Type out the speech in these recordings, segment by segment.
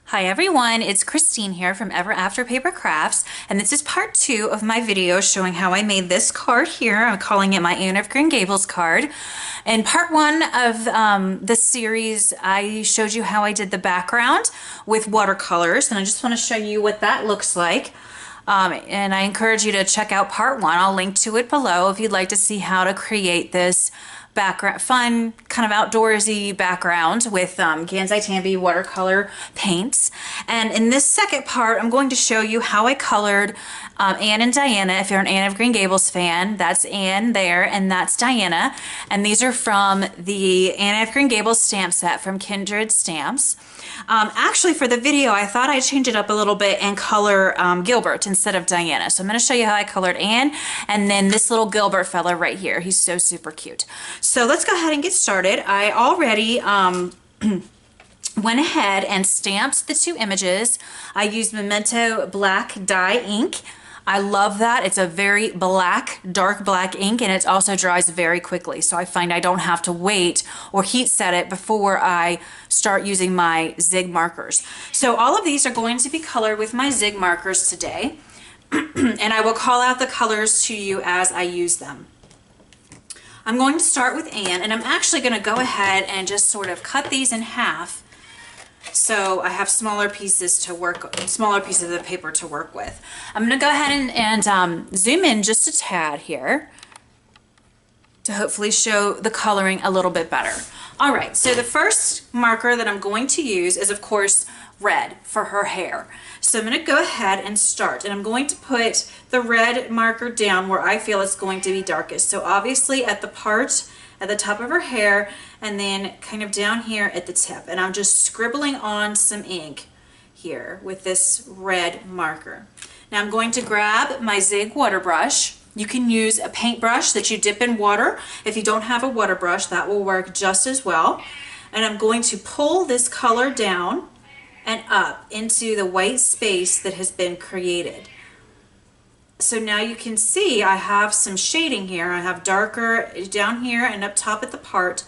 Hi everyone, it's Christine here from Ever After Paper Crafts, and this is part 2 of my video showing how I made this card here. I'm calling it my Anne of Green Gables card. In part 1 of the series, I showed you how I did the background with watercolors, and I just want to show you what that looks like. And I encourage you to check out part 1. I'll link to it below if you'd like to see how to create this background, fun, kind of outdoorsy background with Gansai Tambi watercolor paints. And in this second part, I'm going to show you how I colored Anne and Diana. If you're an Anne of Green Gables fan, that's Anne there, and that's Diana. And these are from the Anne of Green Gables stamp set from Kindred Stamps. Actually, for the video, I thought I'd change it up a little bit and color Gilbert instead of Diana. So I'm going to show you how I colored Anne and then this little Gilbert fella right here. He's so super cute. So let's go ahead and get started. I already went ahead and stamped the two images. I used Memento black dye ink. I love that. It's a very black, dark black ink, and it also dries very quickly. So I find I don't have to wait or heat set it before I start using my Zig markers. So all of these are going to be colored with my Zig markers today, and I will call out the colors to you as I use them. I'm going to start with Anne, and I'm actually going to go ahead and just sort of cut these in half so I have smaller pieces to work, smaller pieces of paper to work with. I'm going to go ahead and zoom in just a tad here to hopefully show the coloring a little bit better. All right, so the first marker that I'm going to use is, of course, red for her hair. So I'm going to go ahead and start, and I'm going to put the red marker down where I feel it's going to be darkest. So obviously at the part at the top of her hair, and then kind of down here at the tip. And I'm just scribbling on some ink here with this red marker. Now I'm going to grab my Zig water brush. You can use a paintbrush that you dip in water. If you don't have a water brush, that will work just as well. And I'm going to pull this color down and up into the white space that has been created. So now you can see I have some shading here. I have darker down here and up top at the part,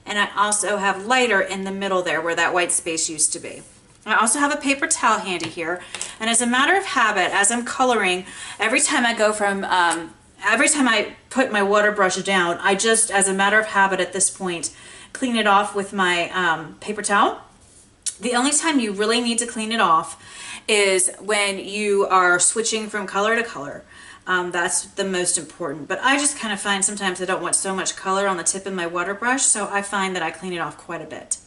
and I also have lighter in the middle there where that white space used to be. I also have a paper towel handy here, and as a matter of habit, as I'm coloring, every time I go from, every time I put my water brush down, I just, as a matter of habit at this point, clean it off with my paper towel. The only time you really need to clean it off is when you are switching from color to color. That's the most important. But I just kind of find sometimes I don't want so much color on the tip of my water brush, so I find that I clean it off quite a bit.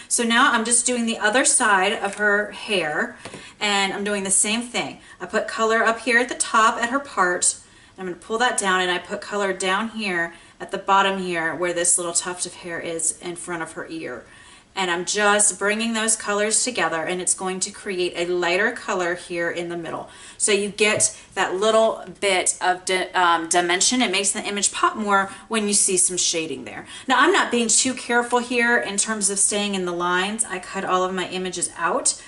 So now I'm just doing the other side of her hair, and I'm doing the same thing. I put color up here at the top at her part, and I'm going to pull that down, and I put color down here at the bottom here where this little tuft of hair is in front of her ear. And I'm just bringing those colors together, and it's going to create a lighter color here in the middle. So you get that little bit of dimension. It makes the image pop more when you see some shading there. Now I'm not being too careful here in terms of staying in the lines. I cut all of my images out,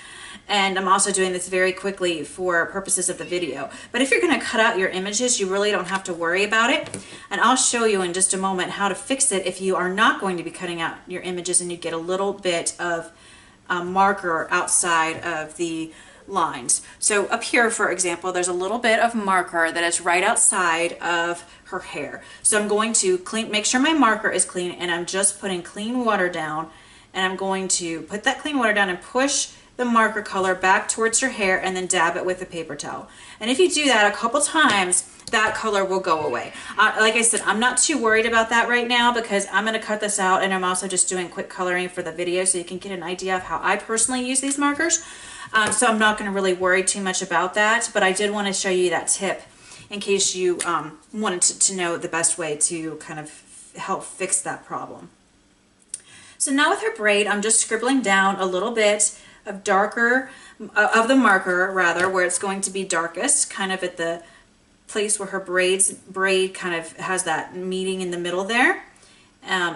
and I'm also doing this very quickly for purposes of the video. But if you're going to cut out your images, you really don't have to worry about it. And I'll show you in just a moment how to fix it if you are not going to be cutting out your images and you get a little bit of marker outside of the lines. So up here, for example, there's a little bit of marker that is right outside of her hair. So I'm going to make sure my marker is clean, and I'm just putting clean water down, and I'm going to put that clean water down and push the marker color back towards her hair and then dab it with a paper towel. And if you do that a couple times, that color will go away. Like I said, I'm not too worried about that right now because I'm going to cut this out, and I'm also just doing quick coloring for the video so you can get an idea of how I personally use these markers. So I'm not going to really worry too much about that, but I did want to show you that tip in case you wanted to know the best way to kind of help fix that problem. So now with her braid, I'm just scribbling down a little bit of darker, of the marker rather, where it's going to be darkest, kind of at the place where her braid kind of has that meeting in the middle there,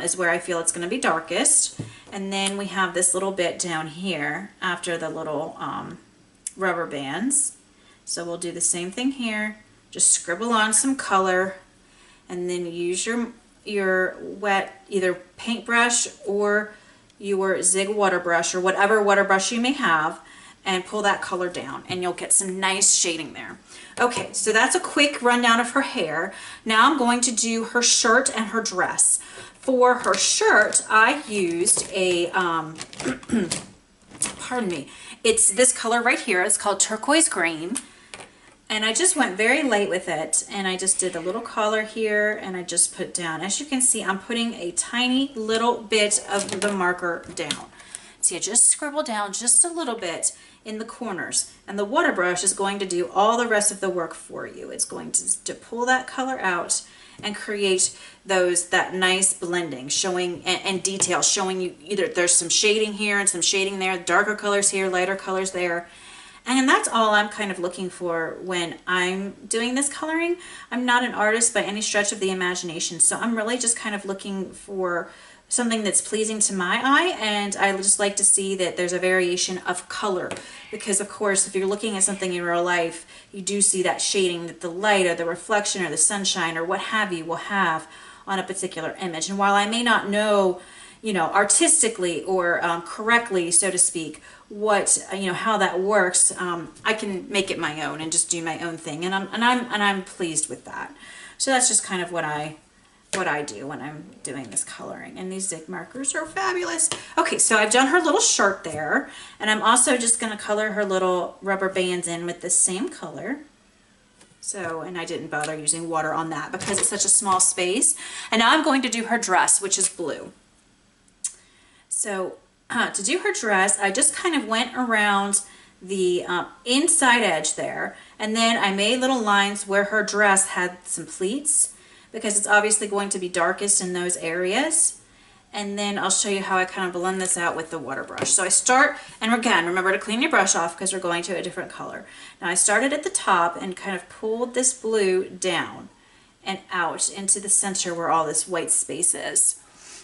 is where I feel it's going to be darkest. And then we have this little bit down here after the little rubber bands. So we'll do the same thing here, just scribble on some color, and then use your wet either paintbrush or your Zig water brush or whatever water brush you may have and pull that color down, and you'll get some nice shading there. Okay, so that's a quick rundown of her hair. Now I'm going to do her shirt and her dress. For her shirt, I used a, pardon me, it's this color right here. It's called turquoise green. And I just went very light with it, and I just did a little collar here, and I just put down. As you can see, I'm putting a tiny little bit of the marker down. See, I just scribble down just a little bit in the corners, and the water brush is going to do all the rest of the work for you. It's going to pull that color out and create that nice blending, showing and detail, showing you either there's some shading here and some shading there, darker colors here, lighter colors there. And that's all I'm kind of looking for when I'm doing this coloring. I'm not an artist by any stretch of the imagination, so I'm really just kind of looking for something that's pleasing to my eye, and I just like to see that there's a variation of color, because of course if you're looking at something in real life, you do see that shading that the light or the reflection or the sunshine or what have you will have on a particular image. And while I may not know, you know, artistically or correctly, so to speak, what, you know, how that works, I can make it my own and just do my own thing, and I'm pleased with that. So that's just kind of what I do when I'm doing this coloring, and these Zig markers are fabulous. Okay, so I've done her little shirt there, and I'm also just going to color her little rubber bands in with the same color. So, and I didn't bother using water on that because it's such a small space. And now I'm going to do her dress, which is blue. So to do her dress, I just kind of went around the inside edge there, and then I made little lines where her dress had some pleats, because it's obviously going to be darkest in those areas. And then I'll show you how I kind of blend this out with the water brush. So I start, and again, remember to clean your brush off because we're going to a different color. Now I started at the top and kind of pulled this blue down and out into the center where all this white space is.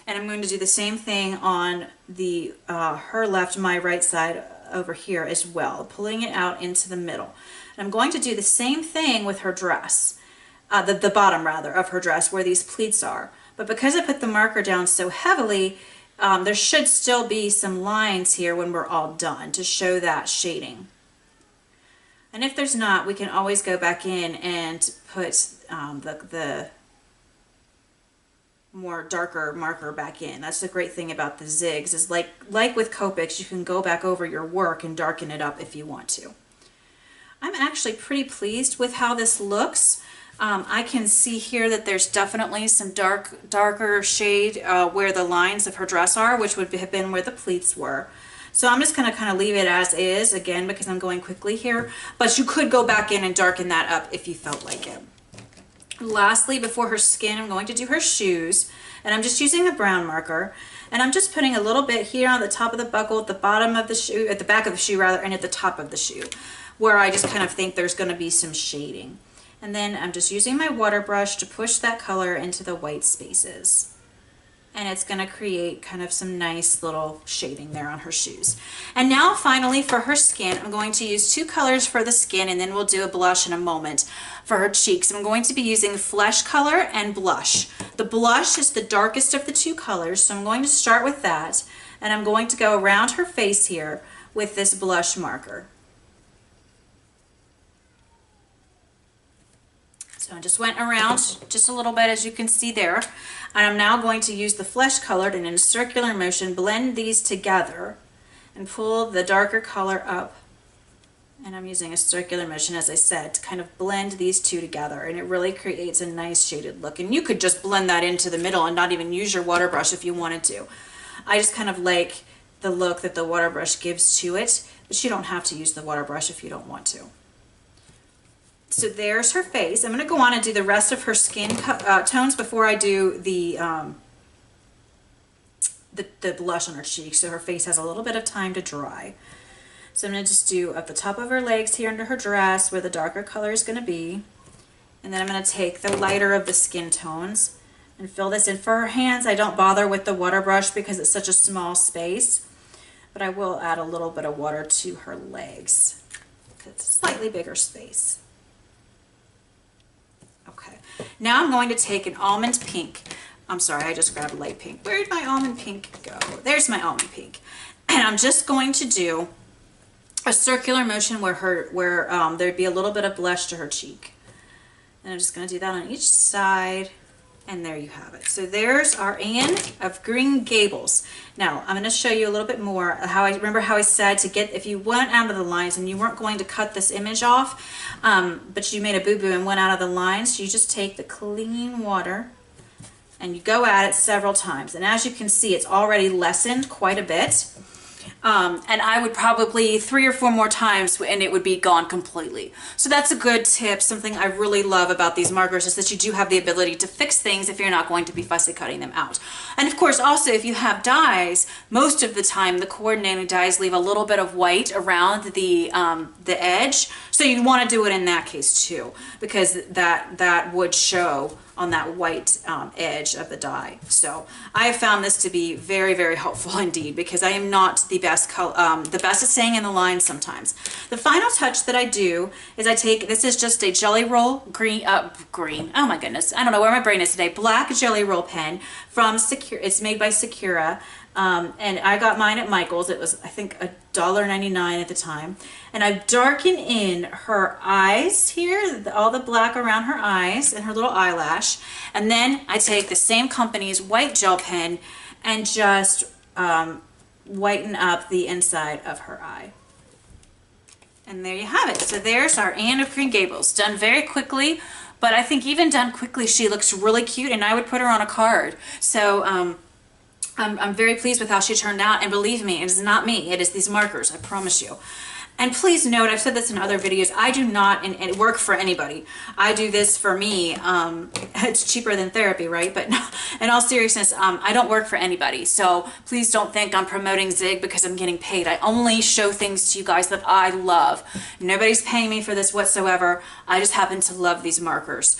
And I'm going to do the same thing on the her left, my right side over here as well, pulling it out into the middle. And I'm going to do the same thing with her dress. The bottom rather of her dress where these pleats are, but because I put the marker down so heavily, there should still be some lines here when we're all done to show that shading. And if there's not, we can always go back in and put the more darker marker back in. That's the great thing about the Zigs, is like with Copics, you can go back over your work and darken it up if you want to. I'm actually pretty pleased with how this looks. I can see here that there's definitely some darker shade where the lines of her dress are, which would have been where the pleats were. So I'm just going to kind of leave it as is, again, because I'm going quickly here. But you could go back in and darken that up if you felt like it. Lastly, before her skin, I'm going to do her shoes. And I'm just using a brown marker. And I'm just putting a little bit here on the top of the buckle, at the bottom of the shoe, at the back of the shoe rather, and at the top of the shoe, where I just kind of think there's going to be some shading. And then I'm just using my water brush to push that color into the white spaces. And it's going to create kind of some nice little shading there on her shoes. And now finally for her skin, I'm going to use two colors for the skin, and then we'll do a blush in a moment. For her cheeks, I'm going to be using Flesh Color and Blush. The blush is the darkest of the two colors, so I'm going to start with that, and I'm going to go around her face here with this blush marker. So I just went around just a little bit, as you can see there, and I'm now going to use the Flesh Colored and in a circular motion blend these together and pull the darker color up. And I'm using a circular motion, as I said, to kind of blend these two together, and it really creates a nice shaded look. And you could just blend that into the middle and not even use your water brush if you wanted to. I just kind of like the look that the water brush gives to it, but you don't have to use the water brush if you don't want to. So there's her face. I'm going to go on and do the rest of her skin tones before I do the blush on her cheeks, so her face has a little bit of time to dry. So I'm going to just do at the top of her legs here under her dress where the darker color is going to be. And then I'm going to take the lighter of the skin tones and fill this in. For her hands, I don't bother with the water brush because it's such a small space, but I will add a little bit of water to her legs because it's a slightly bigger space. Okay, now I'm going to take an almond pink I'm sorry, I just grabbed light pink. Where did my almond pink go? There's my almond pink. And I'm just going to do a circular motion where there'd be a little bit of blush to her cheek. And I'm just going to do that on each side. And there you have it. So there's our Anne of Green Gables. Now I'm going to show you a little bit more how I said to get, if you went out of the lines and you weren't going to cut this image off, but you made a boo-boo and went out of the lines, you just take the clean water and you go at it several times. And as you can see, it's already lessened quite a bit. And I would probably 3 or 4 more times and it would be gone completely. So that's a good tip. Something I really love about these markers is that you do have the ability to fix things if you're not going to be fussy cutting them out. And of course, also if you have dyes, most of the time the coordinating dyes leave a little bit of white around the edge. So you want to do it in that case too, because that would show on that white edge of the dye. So I have found this to be very, very helpful indeed, because I am not the best at staying in the lines sometimes. The final touch that I do is I take, this is just a Jelly Roll green, oh my goodness, I don't know where my brain is today, black Jelly Roll pen from Secura. It's made by Secura. And I got mine at Michael's. It was, I think, $1.99 at the time. And I darken in her eyes here, all the black around her eyes and her little eyelash. And then I take the same company's white gel pen and just whiten up the inside of her eye. And there you have it. So there's our Anne of Green Gables, done very quickly. But I think even done quickly, she looks really cute, and I would put her on a card. So I'm very pleased with how she turned out, and believe me, it is not me, it is these markers, I promise you. And please note, I've said this in other videos, I do not work for anybody. I do this for me. It's cheaper than therapy, right? But in all seriousness, I don't work for anybody. So please don't think I'm promoting Zig because I'm getting paid. I only show things to you guys that I love. Nobody's paying me for this whatsoever. I just happen to love these markers.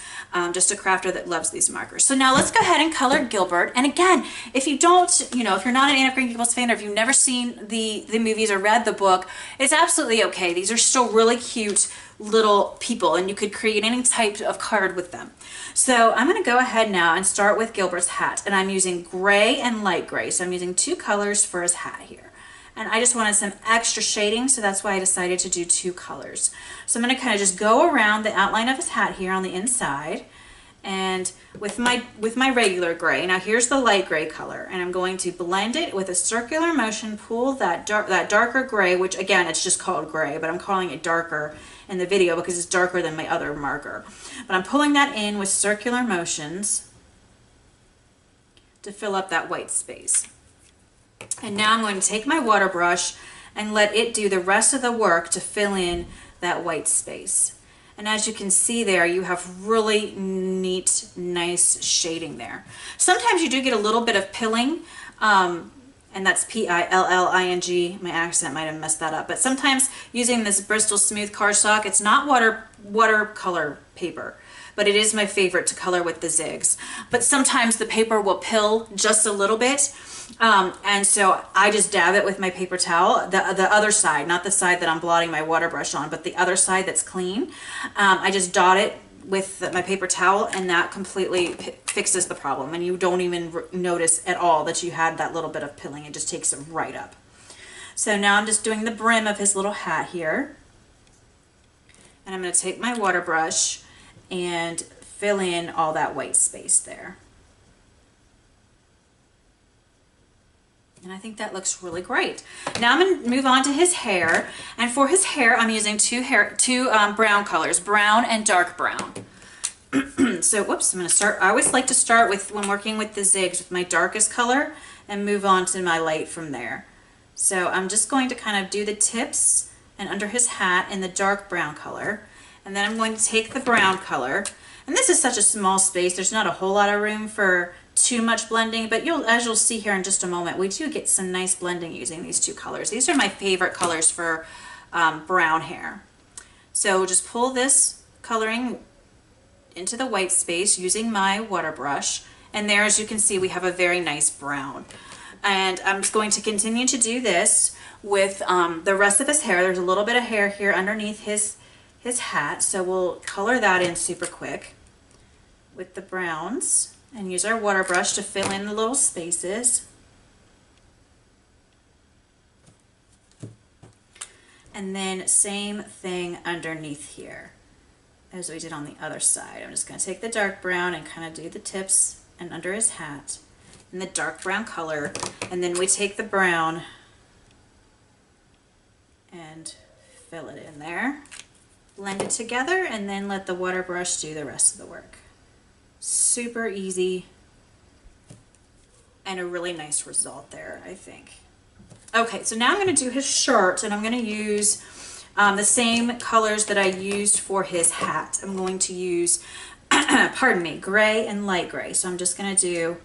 Just a crafter that loves these markers. So now let's go ahead and color Gilbert. And again, if you don't, if you're not an Anne of Green Gables fan, or if you've never seen the movies or read the book, it's absolutely okay. These are still really cute little people, and you could create any type of card with them. So I'm going to go ahead now and start with Gilbert's hat, and I'm using gray and light gray. So I'm using 2 colors for his hat here. And I just wanted some extra shading, so that's why I decided to do 2 colors. So I'm going to kind of just go around the outline of his hat here on the inside, and with my regular gray. Now here's the light gray color, and I'm going to blend it with a circular motion, pull that darker gray, which again, it's just called gray, but I'm calling it darker in the video because it's darker than my other marker. But I'm pulling that in with circular motions to fill up that white space. And now I'm going to take my water brush and let it do the rest of the work to fill in that white space. And as you can see there, you have really neat, nice shading there. Sometimes you do get a little bit of pilling, and that's P-I-L-L-I-N-G. My accent might have messed that up. But sometimes using this Bristol Smooth cardstock, it's not watercolor paper, but it is my favorite to color with the zigs. But sometimes the paper will pill just a little bit. And so I just dab it with my paper towel, the other side, not the side that I'm blotting my water brush on, but the other side that's clean. I just dot it with my paper towel, and that completely fixes the problem. And you don't even notice at all that you had that little bit of pilling. It just takes it right up. So now I'm just doing the brim of his little hat here. And I'm going to take my water brush and fill in all that white space there. And I think that looks really great. Now I'm going to move on to his hair. And for his hair, I'm using two brown colors, brown and dark brown. So, whoops, I'm going to start. I always like to start with, when working with the zigs, with my darkest color and move on to my light from there. So I'm just going to kind of do the tips and under his hat in the dark brown color. And then I'm going to take the brown color. And this is such a small space, there's not a whole lot of room for too much blending, but as you'll see here in just a moment, we do get some nice blending using these 2 colors. These are my favorite colors for brown hair. So just pull this coloring into the white space using my water brush, and there, as you can see, we have a very nice brown. And I'm just going to continue to do this with the rest of his hair. There's a little bit of hair here underneath his hat, so we'll color that in super quick with the browns. and use our water brush to fill in the little spaces. And then same thing underneath here as we did on the other side. I'm just going to take the dark brown and kind of do the tips and under his hat in the dark brown color, and then we take the brown and fill it in there, blend it together, and then let the water brush do the rest of the work. Super easy and a really nice result there, I think. Okay, so now I'm going to do his shirt, and I'm going to use the same colors that I used for his hat. I'm going to use, pardon me, gray and light gray. So I'm just going to do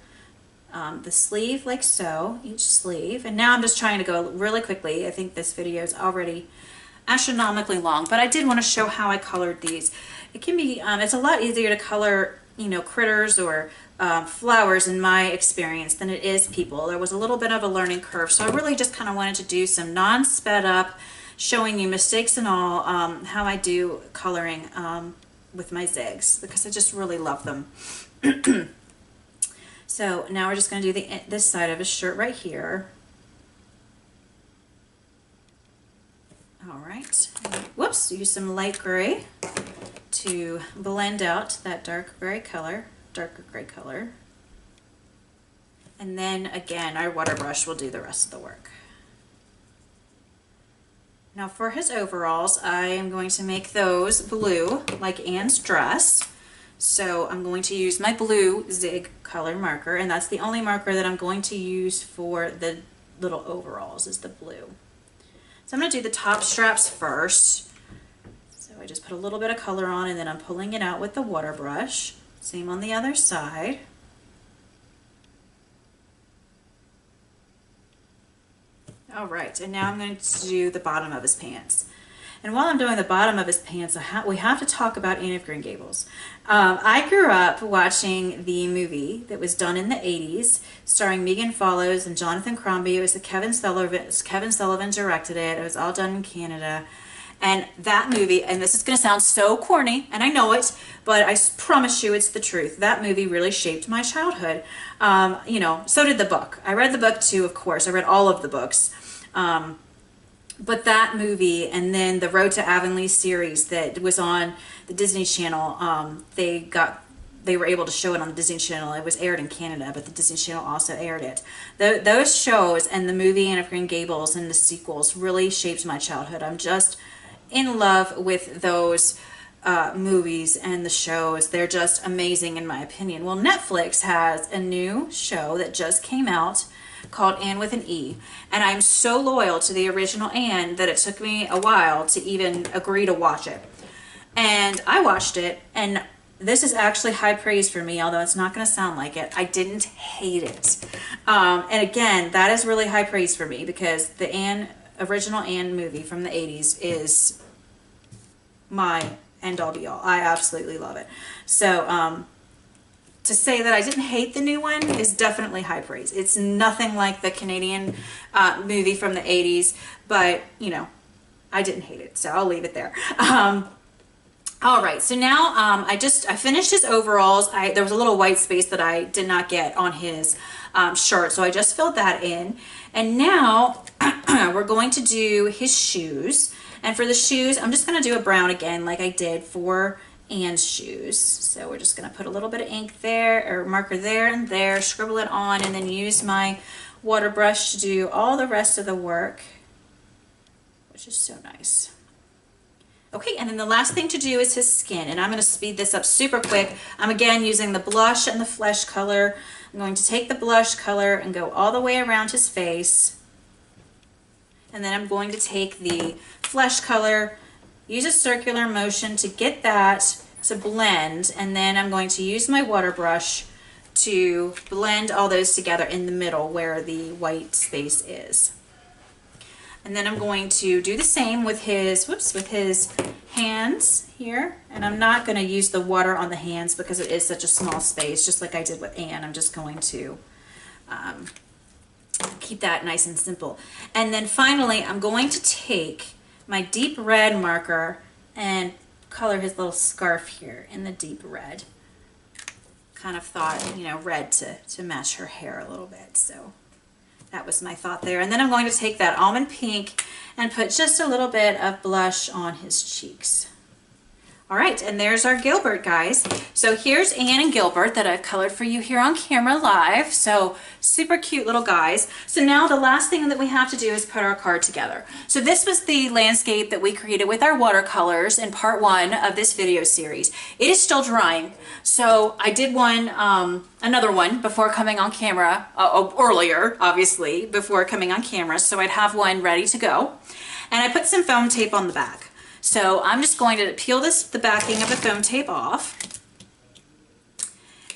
the sleeve like so, each sleeve. And now I'm just trying to go really quickly. I think this video is already astronomically long, but I did want to show how I colored these. It can be, it's a lot easier to color, you know, critters or flowers in my experience than it is people. There was a little bit of a learning curve, so I really just kind of wanted to do some non-sped up, showing you mistakes and all, how I do coloring with my zigs, because I just really love them. So now we're just going to do this side of his shirt right here. All right. Whoops, use some light gray to blend out that darker gray color. And then again, our water brush will do the rest of the work. Now for his overalls, I am going to make those blue, like Anne's dress. So I'm going to use my blue zig color marker, and that's the only marker that I'm going to use for the little overalls, is the blue. So I'm going to do the top straps first. So I just put a little bit of color on, and then I'm pulling it out with the water brush. Same on the other side. All right, and now I'm going to do the bottom of his pants. And while I'm doing the bottom of his pants, we have to talk about Anne of Green Gables. I grew up watching the movie that was done in the 80s, starring Megan Follows and Jonathan Crombie. It was the Kevin Sullivan directed it. It was all done in Canada. And that movie, and this is going to sound so corny, and I know it, but I promise you it's the truth. That movie really shaped my childhood. You know, so did the book. I read the book too, of course. I read all of the books. But that movie, and then the Road to Avonlea series that was on the Disney Channel, they were able to show it on the Disney Channel. It was aired in Canada, but the Disney Channel also aired it. Those shows and the movie Anne of Green Gables and the sequels really shaped my childhood. I'm just in love with those movies and the shows. They're just amazing in my opinion. Well, Netflix has a new show that just came out called Anne with an E, and I'm so loyal to the original Anne that it took me a while to even agree to watch it. And I watched it, and this is actually high praise for me, although it's not going to sound like it. I didn't hate it. And again, that is really high praise for me, because the original Anne movie from the 80s is my end-all be-all. I absolutely love it. So to say that I didn't hate the new one is definitely high praise. It's nothing like the Canadian movie from the 80s, but you know, I didn't hate it, so I'll leave it there. All right, so now I finished his overalls. There was a little white space that I did not get on his shirt, so I just filled that in. And now we're going to do his shoes. And for the shoes, I'm just going to do a brown again like I did for Anne's shoes. So we're just going to put a little bit of ink there, or marker there and there, scribble it on, and then use my water brush to do all the rest of the work, which is so nice. Okay, and then the last thing to do is his skin, and I'm going to speed this up super quick. I'm again using the blush and the flesh color. I'm going to take the blush color and go all the way around his face, and then I'm going to take the flesh color, use a circular motion to get that to blend, and then I'm going to use my water brush to blend all those together in the middle where the white space is. And then I'm going to do the same with his, with his hands here. And I'm not going to use the water on the hands because it is such a small space, just like I did with Anne. I'm just going to keep that nice and simple. And then finally, I'm going to take my deep red marker and color his little scarf here in the deep red. kind of thought, you know, red to match her hair a little bit. So that was my thought there. And then I'm going to take that almond pink and put just a little bit of blush on his cheeks. All right, and there's our Gilbert, guys. So here's Anne and Gilbert that I've colored for you here on camera live. So super cute little guys. So now the last thing that we have to do is put our card together. So this was the landscape that we created with our watercolors in part 1 of this video series. It is still drying. So I did one, another one before coming on camera, earlier, obviously, before coming on camera. So I'd have one ready to go. And I put some foam tape on the back. So I'm just going to peel the backing of the foam tape off,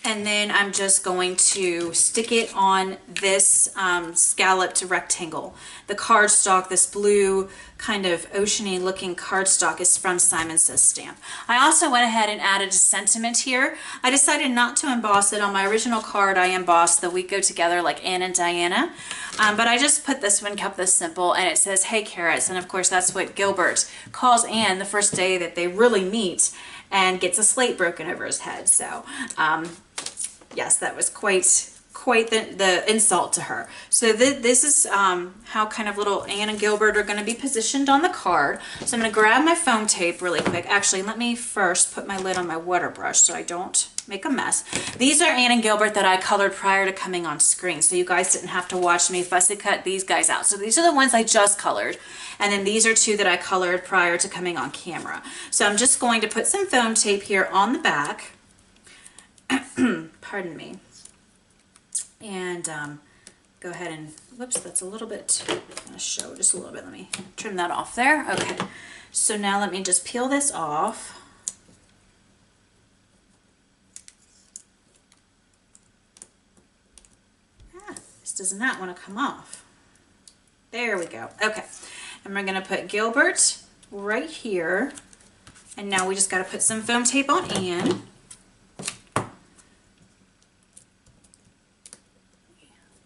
and then I'm just going to stick it on this scalloped rectangle. The cardstock, this blue kind of oceany looking cardstock, is from Simon Says Stamp. I also went ahead and added a sentiment here. I decided not to emboss it. On my original card I embossed the "We Go Together" like Anne and Diana. But I just put this one, kept this simple, and it says, "Hey carrots," and of course that's what Gilbert calls Anne the first day that they really meet, and gets a slate broken over his head. So yes, that was quite the insult to her. So this is how kind of little Anne and Gilbert are going to be positioned on the card. So I'm going to grab my foam tape really quick. Actually, let me first put my lid on my water brush so I don't make a mess. These are Anne and Gilbert that I colored prior to coming on screen, so you guys didn't have to watch me fussy cut these guys out. So these are the ones I just colored, and then these are 2 that I colored prior to coming on camera. So I'm just going to put some foam tape here on the back. Pardon me. And go ahead and, whoops, that's a little bit, I'm going to show just a little bit. Let me trim that off there. Okay. So now let me just peel this off. This does not want to come off. There we go. Okay. And we're going to put Gilbert right here. And now we just got to put some foam tape on Anne.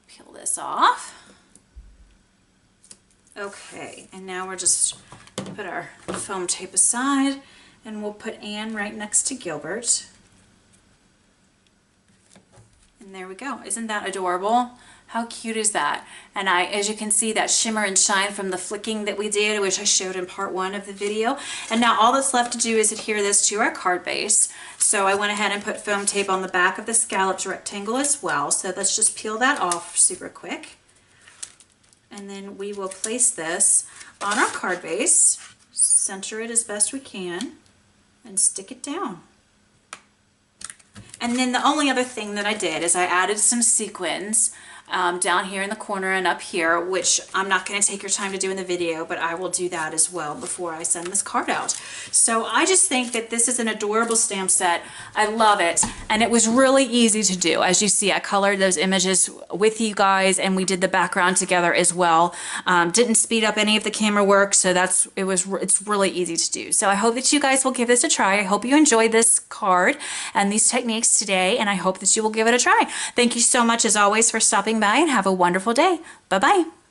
Peel this off. Okay. And now we're just put our foam tape aside, and we'll put Anne right next to Gilbert. And there we go. Isn't that adorable? How cute is that? And as you can see, that shimmer and shine from the flicking that we did, which I showed in part 1 of the video. And now all that's left to do is adhere this to our card base. So I went ahead and put foam tape on the back of the scalloped rectangle as well. So let's just peel that off super quick. And then we will place this on our card base, center it as best we can, and stick it down. And then the only other thing that I did is I added some sequins down here in the corner and up here, which I'm not going to take your time to do in the video, but I will do that as well before I send this card out. So I just think that this is an adorable stamp set. I love it, and it was really easy to do. As you see, I colored those images with you guys, and we did the background together as well. Didn't speed up any of the camera work, so it's really easy to do. So I hope that you guys will give this a try. I hope you enjoyed this card and these techniques today, and I hope that you will give it a try. Thank you so much as always for stopping by, and have a wonderful day. Bye-bye.